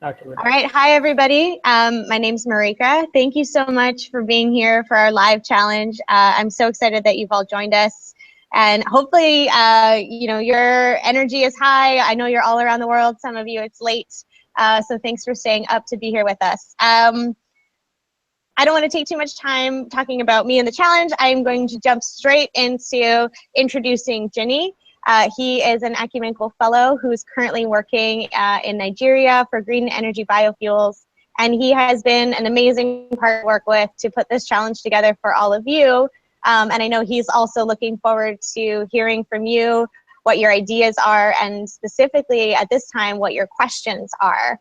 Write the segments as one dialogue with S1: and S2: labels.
S1: Okay.
S2: All right. Hi, everybody. My name's Marika. Thank you so much for being here for our live challenge. I'm so excited that you've all joined us. And hopefully, you know, your energy is high. I know you're all around the world. Some of you, it's late. So thanks for staying up to be here with us. I don't want to take too much time talking about me and the challenge. I'm going to jump straight into introducing Jini. He is an Acumen Fellow who's currently working in Nigeria for Green Energy Biofuels. And he has been an amazing partner to work with to put this challenge together for all of you. And I know he's also looking forward to hearing from you what your ideas are, and specifically at this time, what your questions are.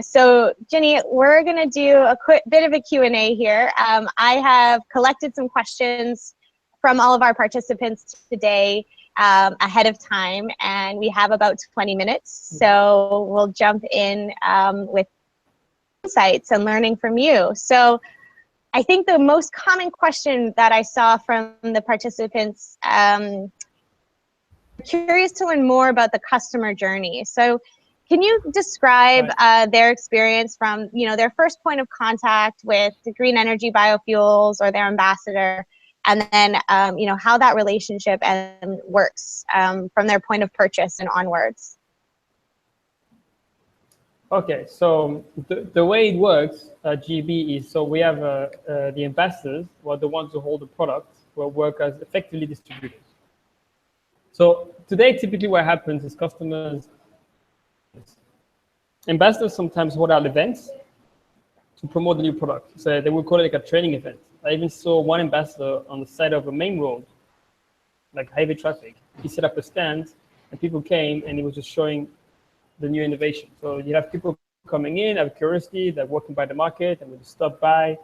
S2: So Jini, we're gonna do a quick bit of a Q&A here. I have collected some questions from all of our participants today ahead of time, and we have about 20 minutes. So we'll jump in with insights and learning from you. So I think the most common question that I saw from the participants, curious to learn more about the customer journey. So can you describe their experience from, you know, their first point of contact with the Green Energy Biofuels or their ambassador, and then, you know, how that relationship works from their point of purchase and onwards?
S1: Okay, so the way it works, GEB, is so we have the ambassadors, who are the ones who hold the product, who work as effectively distributors. So today, typically what happens is ambassadors sometimes hold out events to promote the new product. So they will call it like a training event. I even saw one ambassador on the side of a main road, like heavy traffic. He set up a stand and people came and he was just showing the new innovation. So you have people coming in, have curiosity, they're walking by the market and will stop by,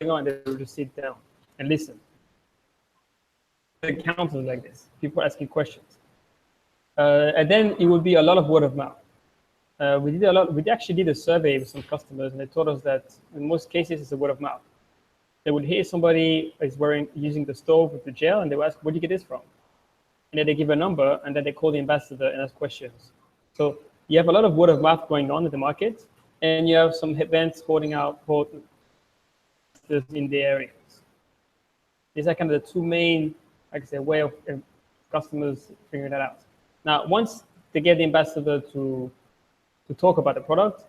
S1: and they will just sit down and listen. The encounters like this, people asking questions. And then it will be a lot of word of mouth. We actually did a survey with some customers, and they told us that in most cases it's a word of mouth. They would hear somebody is using the stove with the gel, and they would ask, where did you get this from? And then they give a number, and then they call the ambassador and ask questions. So you have a lot of word of mouth going on in the market, and you have some events holding out in the areas. These are kind of the two main, like I say, way of customers figuring that out. Now, once they get the ambassador to talk about the product,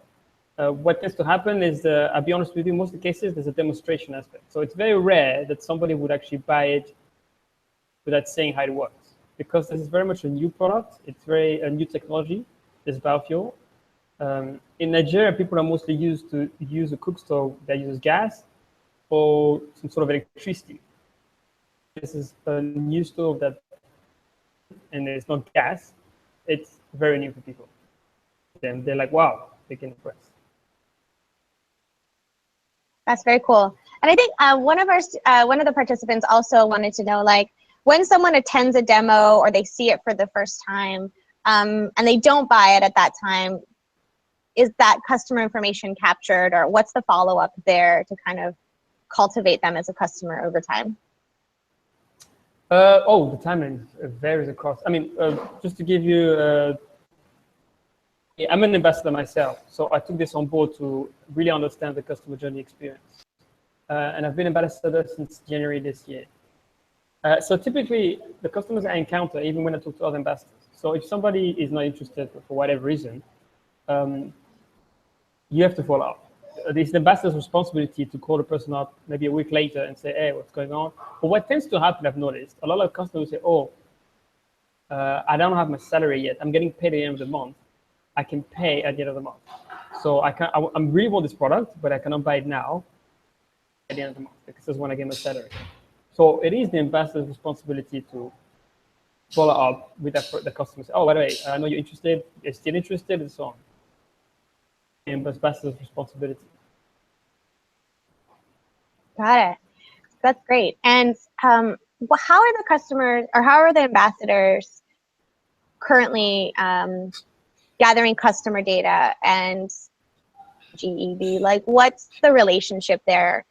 S1: what tends to happen is, I'll be honest with you, most of the cases, there's a demonstration aspect. So it's very rare that somebody would actually buy it without saying how it works, because this is very much a new product. It's a new technology, this biofuel. In Nigeria, people are mostly used to use a cook stove that uses gas or some sort of electricity. This is a new stove and it's not gas. It's very new for people. And they're like, wow, they can impress.
S2: That's very cool. And I think one of the participants also wanted to know, like, when someone attends a demo or they see it for the first time, and they don't buy it at that time, is that customer information captured, or what's the follow-up there to kind of cultivate them as a customer over time?
S1: The timing varies across. I mean, just to give you, I'm an ambassador myself, so I took this on board to really understand the customer journey experience. And I've been ambassador since January this year. So typically, the customers I encounter, even when I talk to other ambassadors, so if somebody is not interested for whatever reason, you have to follow up. It's the ambassador's responsibility to call the person up maybe a week later and say, hey, what's going on? But what tends to happen, I've noticed, a lot of customers say, oh, I don't have my salary yet. I'm getting paid at the end of the month. I can pay at the end of the month. So I really want this product, but I cannot buy it now at the end of the month because that's when I get my salary. So it is the ambassador's responsibility to follow up with the customer. Say, oh, by the way, I know you're interested. You're still interested, and so on. The ambassador's responsibility.
S2: Got it. That's great. And how are the customers, or how are the ambassadors currently gathering customer data and GEB? Like, what's the relationship there?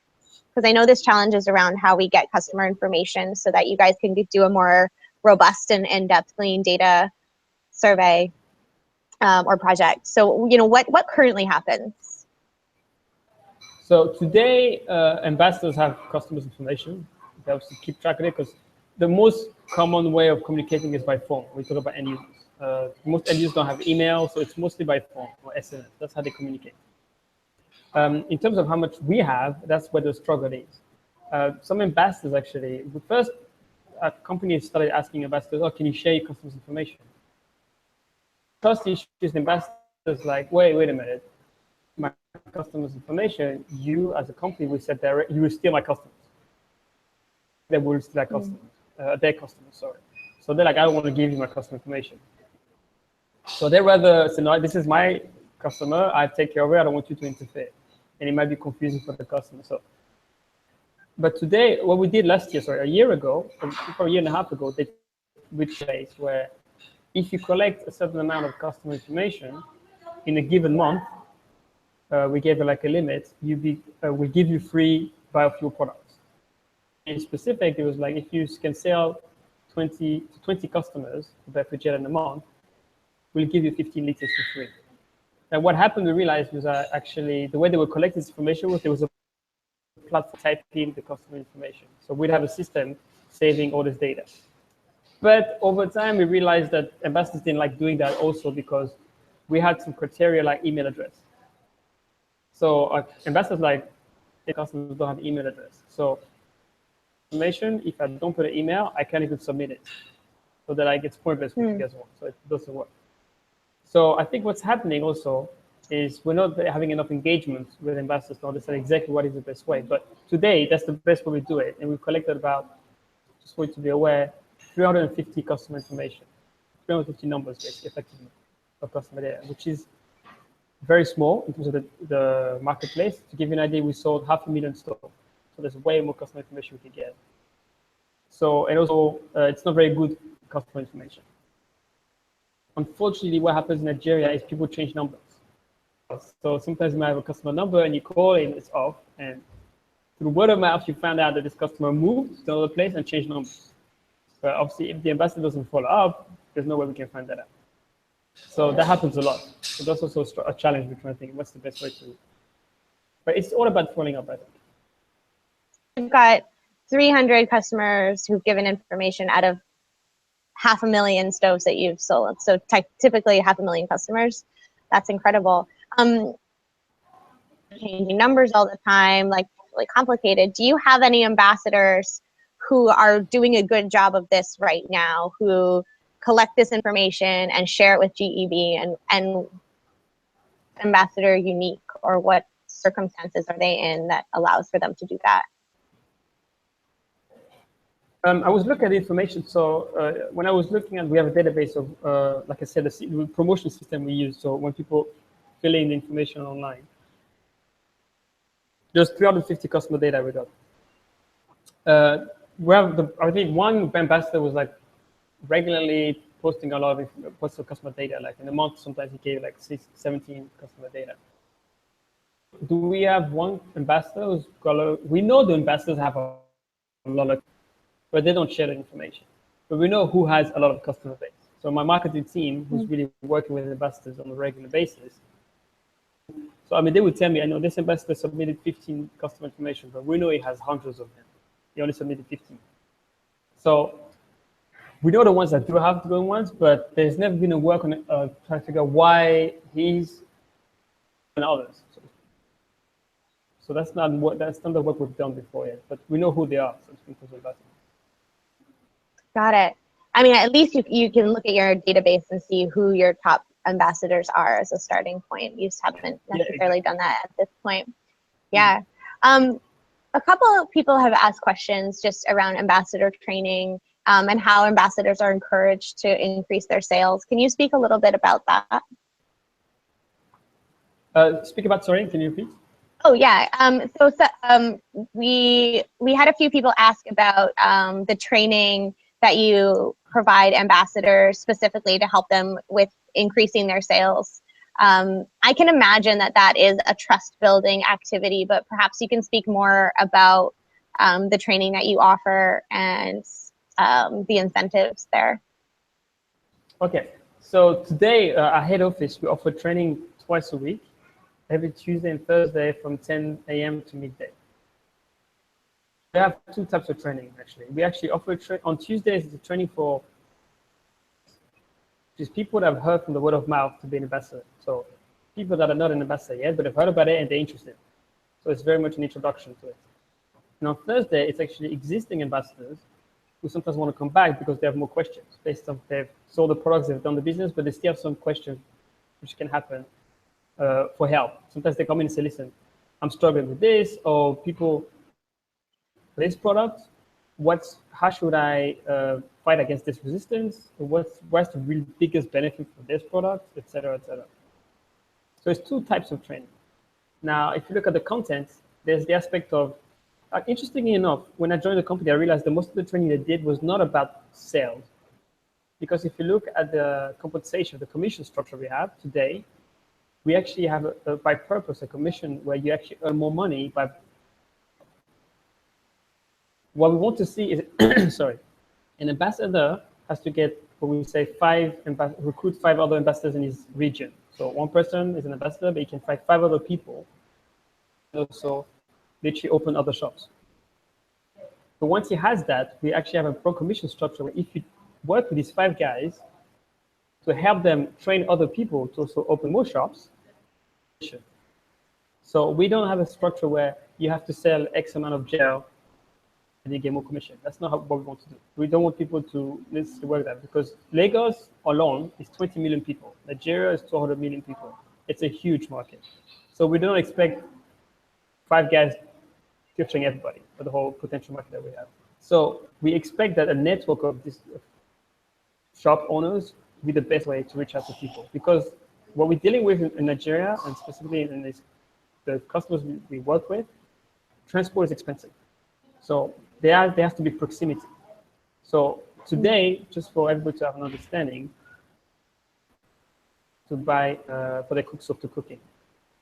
S2: Because I know this challenge is around how we get customer information so that you guys can do a more robust and in-depth clean data survey. or project. So, you know, what currently happens?
S1: So today, ambassadors have customers' information. They have to keep track of it because the most common way of communicating is by phone. We talk about end users. Most end users don't have email, so it's mostly by phone or SMS. That's how they communicate. In terms of how much we have, that's where the struggle is. Some ambassadors actually, first, companies started asking ambassadors, oh, can you share your customers' information? First issue is the ambassadors like, wait a minute. My customers' information, you as a company will set you will steal my customers. They will steal their customers, their customers, sorry. So they're like, I don't want to give you my customer information. So they rather say, no, this is my customer, I take care of it, I don't want you to interfere. And it might be confusing for the customer. So, but today, what we did last year, a year ago, or a year and a half ago, they reached a place where if you collect a certain amount of customer information in a given month, we gave it like a limit, we give you free biofuel products. In specific, it was like if you can sell 20 customers of biofuel in a month, we'll give you 15 liters for free. And what happened, we realized, was actually the way they were collecting this information was there was a platform typing the customer information. So we'd have a system saving all this data. But over time, we realized that ambassadors didn't like doing that also because we had some criteria like email address. So ambassadors like, the customers don't have email address. So information, if I don't put an email, I can't even submit it. So that it's pointless what you guys want. So it doesn't work. So I think what's happening also is we're not having enough engagement with ambassadors to understand exactly what is the best way. But today, that's the best way we do it. And we've collected about, just for you to be aware, 350 customer information, 350 numbers basically, effectively, of customer data, which is very small in terms of the marketplace. To give you an idea, we sold 500,000 stores. So there's way more customer information we can get. So, and also, it's not very good customer information. Unfortunately, what happens in Nigeria is people change numbers. So sometimes you might have a customer number and you call and it's off. And through word of mouth, you find out that this customer moved to another place and changed numbers. But obviously, if the ambassador doesn't follow up, there's no way we can find that out. So that happens a lot. So that's also a challenge we're trying to think, what's the best way to, but it's all about following up, I think.
S2: You've got 300 customers who've given information out of 500,000 stoves that you've sold. So typically 500,000 customers. That's incredible. Changing numbers all the time, like really complicated. Do you have any ambassadors who are doing a good job of this right now, who collect this information and share it with GEB, and ambassador unique, or what circumstances are they in that allows for them to do that?
S1: I was looking at the information. So when I was looking at, we have a database of, like I said, the promotion system we use. So when people fill in the information online, there's 350 customer data we got. We have I think one ambassador was like regularly posting a lot of customer data. Like in a month, sometimes he gave like 17 customer data. Do we have one ambassador who's got we know the ambassadors have a lot of, but they don't share the information. But we know who has a lot of customer base. So my marketing team, who's really working with investors on a regular basis. So I mean, they would tell me, I know this investor submitted 15 customer information, but we know he has hundreds of them. He only submitted 15. So we know the ones that do have the good ones, but there's never been a work on trying to figure out why he's and others. So that's not the work we've done before yet, but we know who they are. So
S2: got it. I mean, at least you can look at your database and see who your top ambassadors are as a starting point. You just haven't necessarily done that at this point. Yeah. A couple of people have asked questions just around ambassador training and how ambassadors are encouraged to increase their sales. Can you speak a little bit about that?
S1: Sorry, can you repeat?
S2: Oh yeah. We had a few people ask about the training that you provide ambassadors specifically to help them with increasing their sales. I can imagine that is a trust building activity, but perhaps you can speak more about the training that you offer and the incentives there.
S1: Okay, So today, our head office, we offer training twice a week, every Tuesday and Thursday from 10 a.m. to midday. We have two types of training, actually. We actually offer on Tuesdays, it's a training for just people that have heard from the word of mouth to be an ambassador. So people that are not an ambassador yet, but have heard about it and they're interested. So it's very much an introduction to it. And on Thursday, it's actually existing ambassadors who sometimes want to come back because they have more questions based on they've sold the products, they've done the business, but they still have some questions which can happen for help. Sometimes they come in and say, listen, I'm struggling with this, or people, this product, how should I fight against this resistance? What's the real biggest benefit for this product, et cetera, et cetera. So it's two types of training. Now, if you look at the content, there's the aspect of, interestingly enough, when I joined the company, I realized that most of the training they did was not about sales. Because if you look at the compensation, the commission structure we have today, we actually have, by purpose, a commission where you actually earn more money by. What we want to see is, sorry, an ambassador has to get, what we say, recruit 5 other ambassadors in his region. So one person is an ambassador, but he can find 5 other people. Also, literally open other shops. But once he has that, we actually have a pro commission structure where if you work with these 5 guys to help them train other people to also open more shops. So we don't have a structure where you have to sell X amount of gel and you get more commission. That's not what we want to do. We don't want people to necessarily work that because Lagos alone is 20 million people. Nigeria is 200 million people. It's a huge market. So we don't expect 5 guys capturing everybody for the whole potential market that we have. So we expect that a network of these shop owners will be the best way to reach out to people because what we're dealing with in Nigeria and specifically in the customers we work with, transport is expensive. So there has to be proximity. So today, just for everybody to have an understanding, to buy for the cook soap to cooking.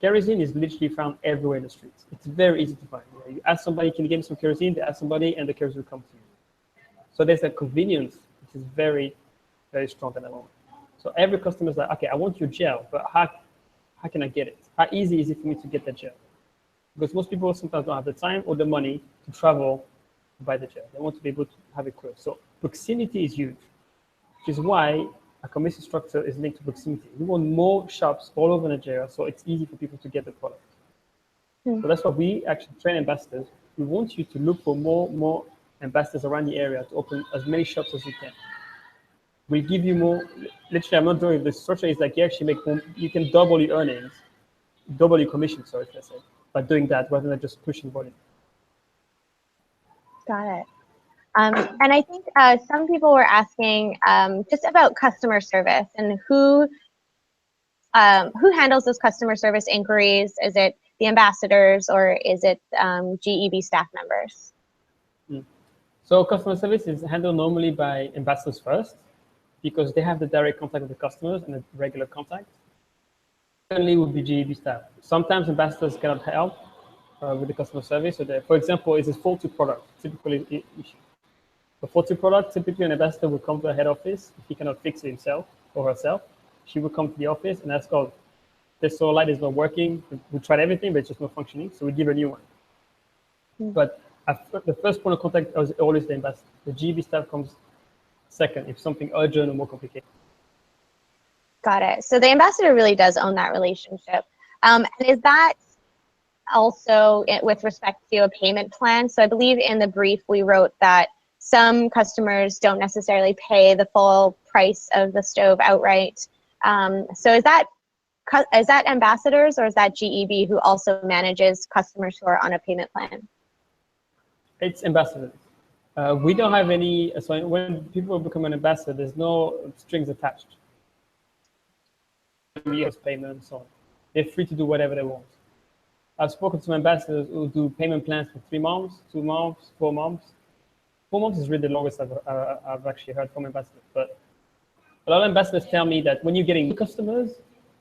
S1: Kerosene is literally found everywhere in the streets. It's very easy to find. You ask somebody, can you get me some kerosene? They ask somebody, and the kerosene will come to you. So there's a convenience, which is very, very strong at the moment. So every customer is like, okay, I want your gel, but how can I get it? How easy is it for me to get that gel? Because most people sometimes don't have the time or the money to travel to buy the gel. They want to be able to have it close. So proximity is huge, which is why a commission structure is linked to proximity. We want more shops all over Nigeria, so it's easy for people to get the product. So that's why we actually train ambassadors. We want you to look for more ambassadors around the area to open as many shops as you can. We give you more. Literally, I'm not doing the structure is like you actually make more, you can double your earnings, double your commission, sorry, let's say, by doing that rather than just pushing volume.
S2: Got it. And I think some people were asking just about customer service and who handles those customer service inquiries. Is it the ambassadors or is it GEB staff members?
S1: So customer service is handled normally by ambassadors first because they have the direct contact with the customers and the regular contact. Secondly would be GEB staff. Sometimes ambassadors cannot help with the customer service. So for example, it's a faulty product, typically issue. A faulty product, typically an ambassador will come to a head office. If he cannot fix it himself or herself, she will come to the office and ask, oh, this solar light is not working. We tried everything, but it's just not functioning. So we give her a new one. But the first point of contact is always the ambassador. The GEB staff comes second if something urgent or more complicated.
S2: Got it. So the ambassador really does own that relationship. And is that also with respect to a payment plan? So I believe in the brief we wrote that some customers don't necessarily pay the full price of the stove outright. So is that ambassadors or is that GEB who also manages customers who are on a payment plan? It's
S1: ambassadors. We don't have any, so when people become an ambassador, there's no strings attached. Payments, so they're free to do whatever they want. I've spoken to ambassadors who do payment plans for 3 months, 2 months, 4 months. 4 months is really the longest I've actually heard from ambassadors. But a lot of ambassadors tell me that when you're getting new customers,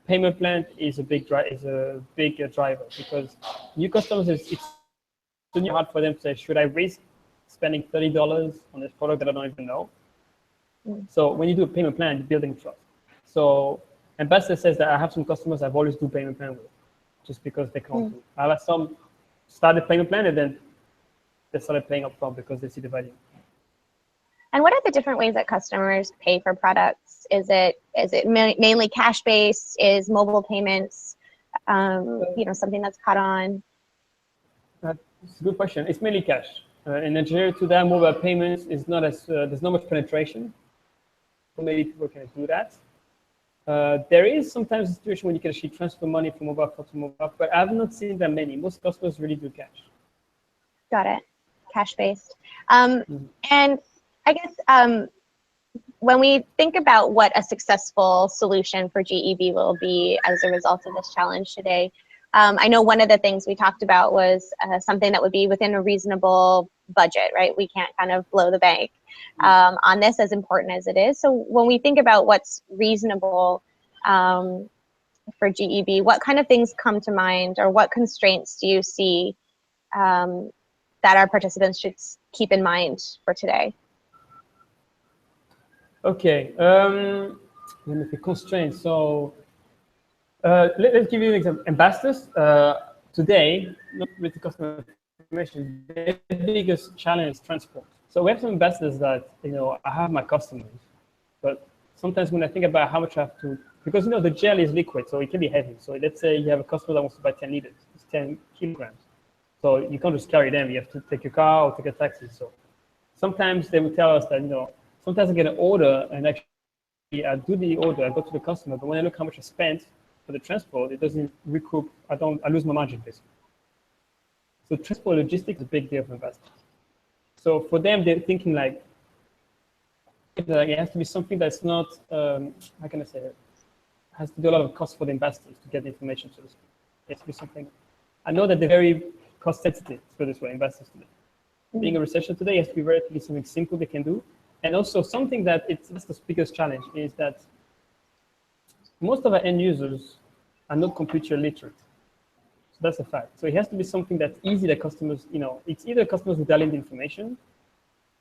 S1: payment plan is a big driver because new customers it's really hard for them to say, should I risk spending $30 on this product that I don't even know? So when you do a payment plan, you're building trust. So ambassador says that I have some customers I've always do payment plan with, just because they can't do. I have some started payment plan and then they started paying upfront because they see the value.
S2: And what are the different ways that customers pay for products? Is it mainly cash based? Is mobile payments, something that's caught on?
S1: It's a good question. It's mainly cash. In Nigeria, to that mobile payments is not as there's not much penetration. So many people can do that. There is sometimes a situation when you can actually transfer money from mobile phone to mobile, but I've not seen that many. Most customers really do cash.
S2: Got it. Cash based. And I guess when we think about what a successful solution for GEB will be as a result of this challenge today, I know one of the things we talked about was something that would be within a reasonable budget, right? We can't kind of blow the bank on this, as important as it is. So when we think about what's reasonable for GEB, what kind of things come to mind, or what constraints do you see that our participants should keep in mind for today?
S1: Okay, let me see, constraints. So let's give you an example. Ambassadors today, with the customer information, their biggest challenge is transport. So we have some ambassadors that, I have my customers, but sometimes when I think about how much I have to, because the gel is liquid, so it can be heavy. So let's say you have a customer that wants to buy 10 liters, it's 10 kilograms. So you can't just carry them, you have to take your car or take a taxi. So sometimes they will tell us that, sometimes I get an order and actually I do the order, I go to the customer, but when I look how much I spent for the transport, it doesn't recoup, I lose my margin basically. So transport logistics is a big deal for investors. So for them, they're thinking like, it has to be something that's not, how can I say it? Has to do a lot of cost for the investors to get the information to this. It has to be something. I know that they're very cost sensitive, for this way, investors today. Being a recession today, it has to be relatively something simple they can do. And also something that's the biggest challenge is that most of our end users are not computer literate. So that's a fact. So it has to be something that's easy that customers, it's either customers who dial in the information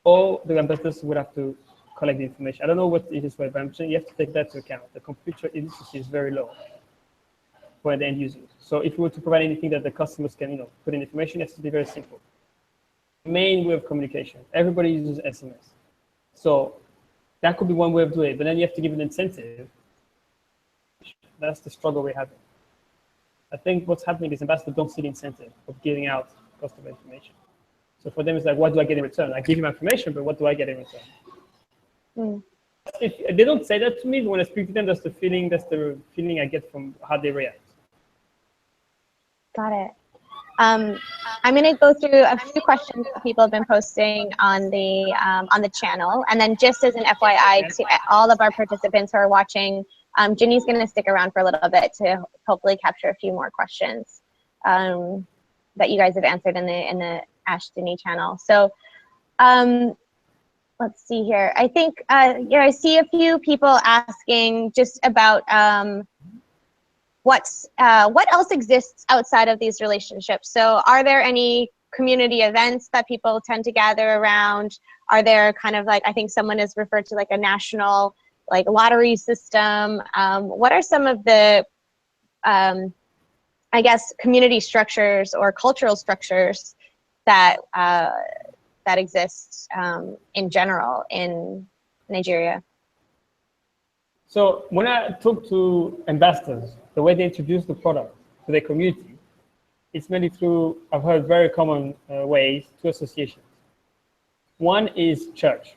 S1: or the ambassadors would have to collect the information. I don't know what it is, but I'm saying you have to take that into account. The computer literacy is very low for the end users. So if we were to provide anything that the customers can, put in information, it has to be very simple. Main way of communication. Everybody uses SMS. So that could be one way of doing it, but then you have to give an incentive. That's the struggle we're having. I think what's happening is ambassadors don't see the incentive of giving out customer information. So for them, it's like, what do I get in return? I give you my information, but what do I get in return? If they don't say that to me, but when I speak to them, that's the feeling I get from how they react.
S2: Got it. I'm going to go through a few questions that people have been posting on the channel, and then just as an FYI to all of our participants who are watching, Jini's going to stick around for a little bit to hopefully capture a few more questions that you guys have answered in the Ask Jini channel. So let's see here. I think I see a few people asking just about what else exists outside of these relationships. So are there any community events that people tend to gather around? Are there kind of like, I think someone has referred to like a national like lottery system? What are some of the, I guess, community structures or cultural structures that that exist in general in Nigeria?
S1: So when I talk to ambassadors, the way they introduce the product to their community, it's mainly through, I've heard very common ways, two associations. One is church,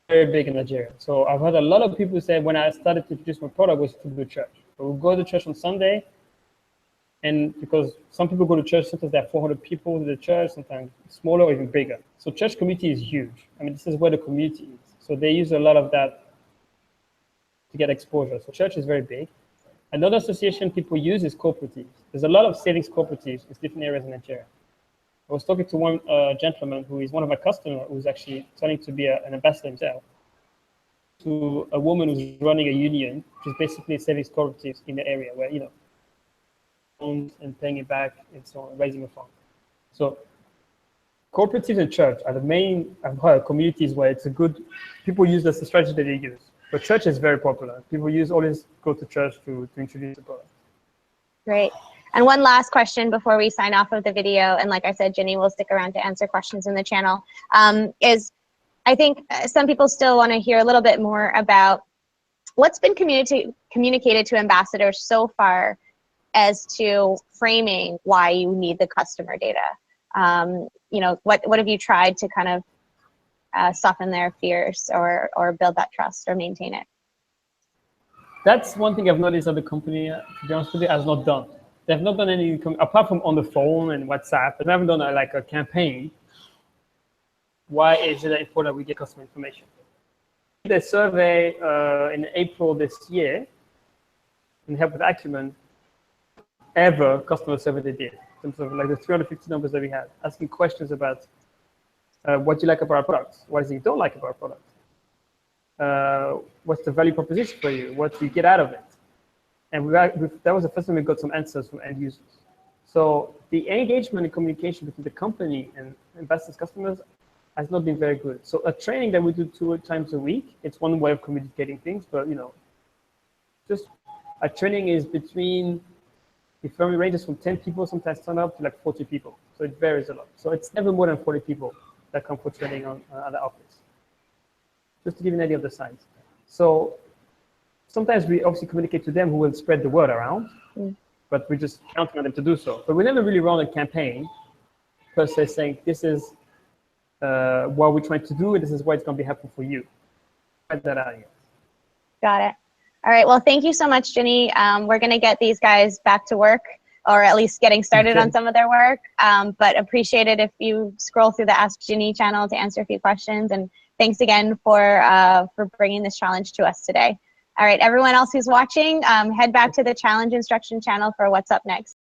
S1: very big in Nigeria. So I've heard a lot of people say when I started to introduce my product was to the church. So we'll go to church on Sunday, and because some people go to church, sometimes there are 400 people in the church, sometimes smaller or even bigger. So church community is huge. I mean, this is where the community is. So they use a lot of that to get exposure. So church is very big. Another association people use is cooperatives. There's a lot of savings cooperatives in different areas in Nigeria. I was talking to one gentleman who is one of my customers who's actually turning to be an ambassador himself, to a woman who's running a union, which is basically savings cooperatives in the area where, loans and paying it back and so on, raising a fund. So cooperatives and church are the main, I've heard, communities where it's a good, people use that's the strategy that they use. But church is very popular. People always go to church to introduce the product.
S2: Great. And one last question before we sign off of the video, and like I said, Jini will stick around to answer questions in the channel, is I think some people still want to hear a little bit more about what's been communicated to ambassadors so far as to framing why you need the customer data. You know, what have you tried to kind of soften their fears or build that trust or maintain it?
S1: That's one thing I've noticed that the company, to be honest with you, has not done. They've not done any, apart from on the phone and WhatsApp, they haven't done like a campaign. Why is it important that we get customer information? The survey in April this year, in help with Acumen, ever customer survey they did, in terms of like the 350 numbers that we had, asking questions about what you like about our products, what is it you don't like about our products, what's the value proposition for you, what do you get out of it? And that was the first time we got some answers from end users. So the engagement and communication between the company and investors, customers, has not been very good. So a training that we do 2 times a week, it's one way of communicating things, but you know, just a training is between, it firmly ranges from 10 people sometimes turn up to like 40 people. So it varies a lot. So it's never more than 40 people that come for training at the office. Just to give you an idea of the size. So sometimes we obviously communicate to them who will spread the word around, but we just count on them to do so. But we never really run a campaign per se saying this is what we're trying to do, and this is why it's going to be helpful for you. Get that out of you.
S2: Got it. All right. Well, thank you so much, Jini. We're going to get these guys back to work, or at least getting started on some of their work. But appreciate it if you scroll through the Ask Jini channel to answer a few questions. And thanks again for bringing this challenge to us today. All right, everyone else who's watching, head back to the challenge instruction channel for what's up next.